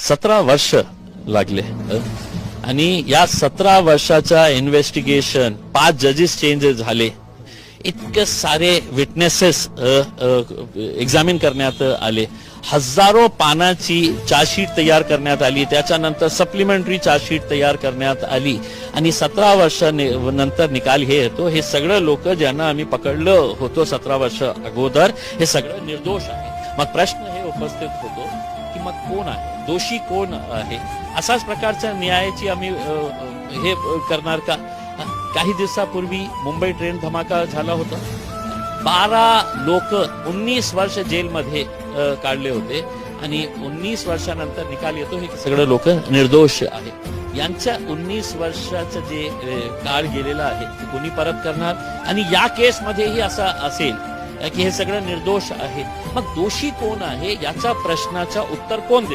17 वर्ष लागले आणि या 17 वर्षाच्या इन्व्हेस्टिगेशन 5 जजेस चेंज झाले, इतके सारे विटनेसेस एक्झामिन करण्यात आले, हजारो पानाची चार्जशीट तयार करण्यात आली, त्याच्यानंतर सप्लिमेंटरी चार्जशीट तयार करण्यात आली आणि 17 वर्ष नंतर निकाल हे येतो. हे सगळं लोक ज्यांना आम्ही पकडलं होतो 17 वर्ष अगोदर हे सगळं निर्दोष आहे. मग प्रश्न हे उपस्थित होतो की मग कोण आहे, दोषी कोण आहे? असाच प्रकारच्या न्यायाची आम्ही हे करणार का? काही दिवसापूर्वी मुंबई ट्रेन धमाका झाला होता, 12 लोक 19 वर्ष जेलमध्ये काढले होते आणि 19 वर्षानंतर निकाल येतो हे सगळे लोक निर्दोष आहे. यांच्या 19 वर्षाचं जे काळ गेलेला आहे ते कोणी परत करणार? आणि या केसमध्येही असं असेल की हे सगळं निर्दोष आहे, मग दोषी कोण आहे याच्या प्रश्नाचं उत्तर कोण देईल?